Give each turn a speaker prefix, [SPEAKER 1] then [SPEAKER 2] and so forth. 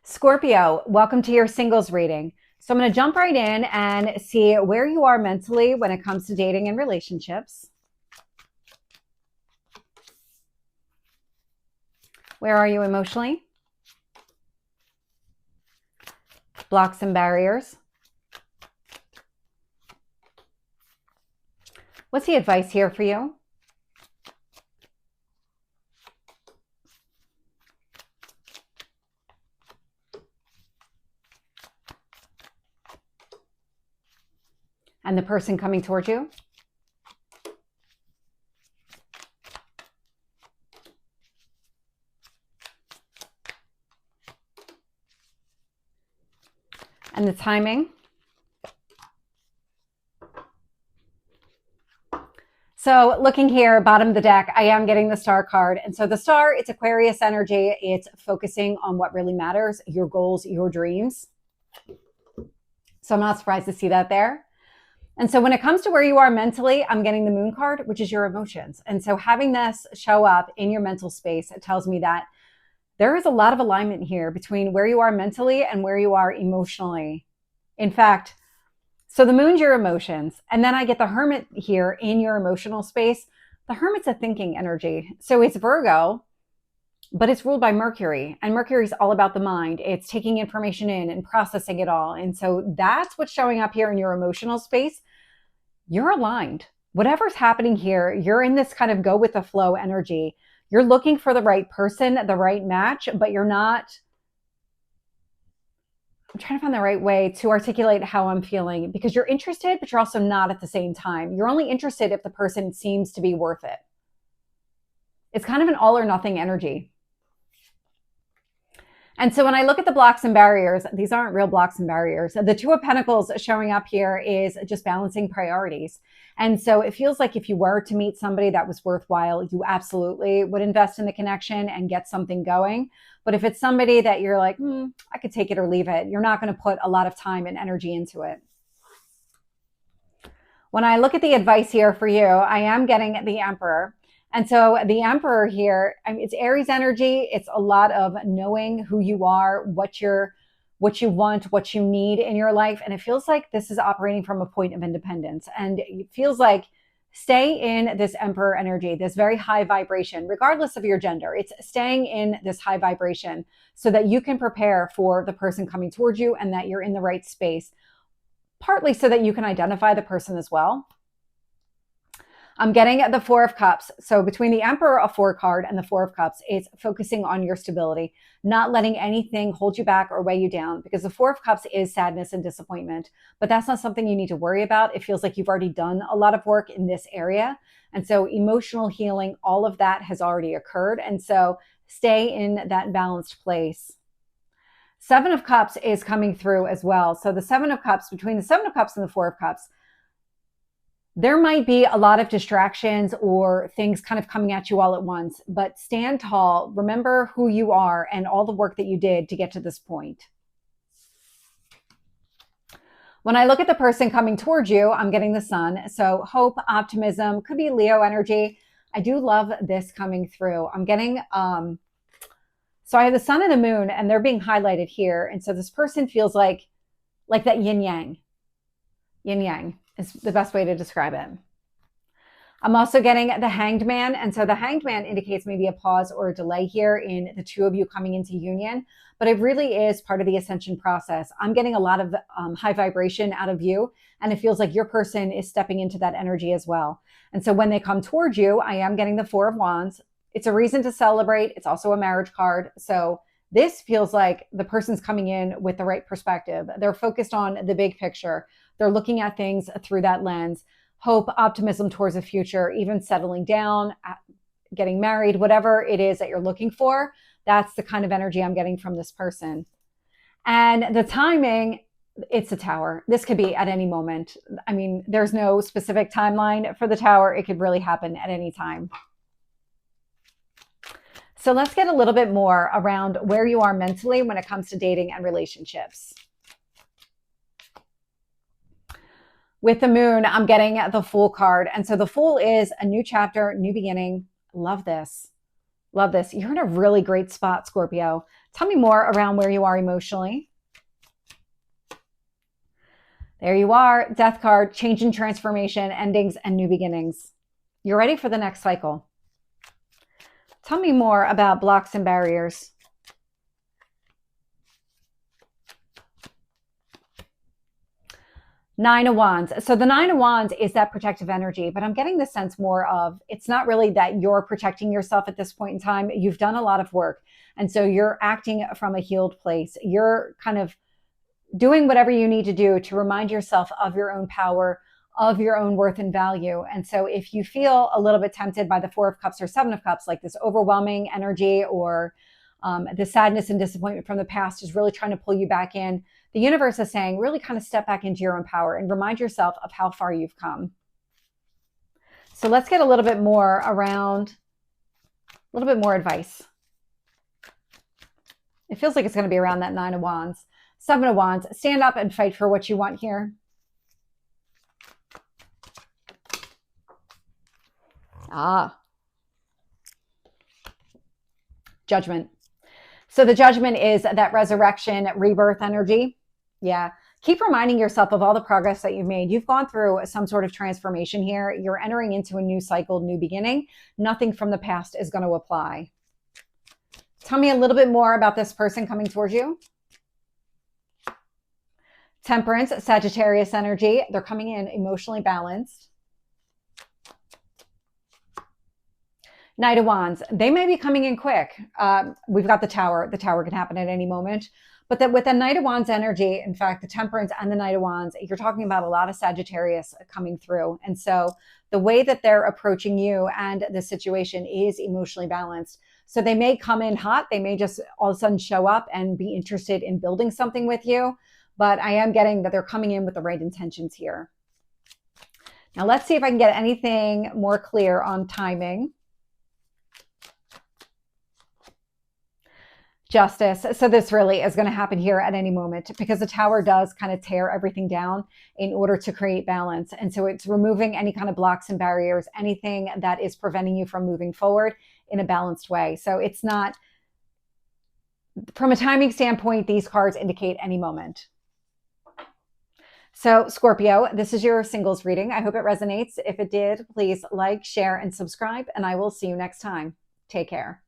[SPEAKER 1] Scorpio, welcome to your singles reading. So I'm going to jump right in and see where you are mentally when it comes to dating and relationships. Where are you emotionally? Blocks and barriers. What's the advice here for you? And the person coming towards you? And the timing? So looking here, bottom of the deck, I am getting the star card. And so the star, it's Aquarius energy. It's focusing on what really matters, your goals, your dreams. So I'm not surprised to see that there. And so when it comes to where you are mentally, I'm getting the moon card, which is your emotions. And so having this show up in your mental space, it tells me that there is a lot of alignment here between where you are mentally and where you are emotionally. In fact, so the moon's your emotions. And then I get the hermit here in your emotional space. The hermit's a thinking energy. So it's Virgo, but it's ruled by Mercury. And Mercury's all about the mind. It's taking information in and processing it all. And so that's what's showing up here in your emotional space. You're aligned. Whatever's happening here, you're in this kind of go with the flow energy. You're looking for the right person, the right match, but you're not. I'm trying to find the right way to articulate how I'm feeling, because you're interested, but you're also not at the same time. You're only interested if the person seems to be worth it. It's kind of an all or nothing energy. And so when I look at the blocks and barriers, these aren't real blocks and barriers. The Two of Pentacles showing up here is just balancing priorities. And so it feels like if you were to meet somebody that was worthwhile, you absolutely would invest in the connection and get something going. But if it's somebody that you're like, I could take it or leave it, you're not going to put a lot of time and energy into it. When I look at the advice here for you, I am getting the Emperor. And so the Emperor here, it's Aries energy. It's a lot of knowing who you are, what you want, what you need in your life. And it feels like this is operating from a point of independence. And it feels like stay in this Emperor energy, this very high vibration, regardless of your gender. It's staying in this high vibration so that you can prepare for the person coming towards you and that you're in the right space, partly so that you can identify the person as well. I'm getting the Four of Cups. So between the Emperor, a 4 card, and the Four of Cups, it's focusing on your stability, not letting anything hold you back or weigh you down, because the Four of Cups is sadness and disappointment, but that's not something you need to worry about. It feels like you've already done a lot of work in this area. And so emotional healing, all of that has already occurred. And so stay in that balanced place. Seven of Cups is coming through as well. So the Seven of Cups, between the Seven of Cups and the Four of Cups, there might be a lot of distractions or things kind of coming at you all at once, but stand tall. Remember who you are and all the work that you did to get to this point. When I look at the person coming towards you, I'm getting the Sun. So hope, optimism, could be Leo energy. I do love this coming through. I'm getting, so I have the Sun and the Moon, and they're being highlighted here. And so this person feels like that yin yang. Yin yang is the best way to describe it. I'm also getting the Hanged Man. And so the Hanged Man indicates maybe a pause or a delay here in the two of you coming into union, but it really is part of the ascension process. I'm getting a lot of high vibration out of you, and it feels like your person is stepping into that energy as well. And so when they come towards you, I am getting the Four of Wands. It's a reason to celebrate. It's also a marriage card. So this feels like the person's coming in with the right perspective. They're focused on the big picture. They're looking at things through that lens. Hope, optimism towards the future, even settling down, getting married, whatever it is that you're looking for. That's the kind of energy I'm getting from this person. And the timing, it's a Tower. This could be at any moment. I mean, there's no specific timeline for the Tower. It could really happen at any time. So let's get a little bit more around where you are mentally when it comes to dating and relationships. With the Moon, I'm getting the Fool card. And so the Fool is a new chapter, new beginning. Love this. Love this. You're in a really great spot, Scorpio. Tell me more around where you are emotionally. There you are, Death card, change and transformation, endings and new beginnings. You're ready for the next cycle. Tell me more about blocks and barriers. Nine of Wands. So the Nine of Wands is that protective energy, but I'm getting the sense more of it's not really that you're protecting yourself at this point in time. You've done a lot of work. And so you're acting from a healed place. You're kind of doing whatever you need to do to remind yourself of your own power, of your own worth and value. And so if you feel a little bit tempted by the Four of Cups or Seven of Cups, like this overwhelming energy or the sadness and disappointment from the past is really trying to pull you back in, the universe is saying, really kind of step back into your own power and remind yourself of how far you've come. So let's get a little bit more around, a little bit more advice. It feels like it's going to be around that Nine of Wands. Seven of Wands, stand up and fight for what you want here. Judgment. So the Judgment is that resurrection, rebirth energy. Yeah. Keep reminding yourself of all the progress that you've made. You've gone through some sort of transformation here. You're entering into a new cycle, new beginning. Nothing from the past is going to apply. Tell me a little bit more about this person coming towards you. Temperance, Sagittarius energy. They're coming in emotionally balanced. Knight of Wands. They may be coming in quick. We've got the Tower. The Tower can happen at any moment. But that with the Knight of Wands energy, in fact, the Temperance and the Knight of Wands, you're talking about a lot of Sagittarius coming through. And so the way that they're approaching you and the situation is emotionally balanced. So they may come in hot. They may just all of a sudden show up and be interested in building something with you. But I am getting that they're coming in with the right intentions here. Now let's see if I can get anything more clear on timing. Justice. So this really is going to happen here at any moment because the Tower does kind of tear everything down in order to create balance. And so it's removing any kind of blocks and barriers, anything that is preventing you from moving forward in a balanced way. So it's not, from a timing standpoint, these cards indicate any moment. So Scorpio, this is your singles reading. I hope it resonates. If it did, please like, share, and subscribe, and I will see you next time. Take care.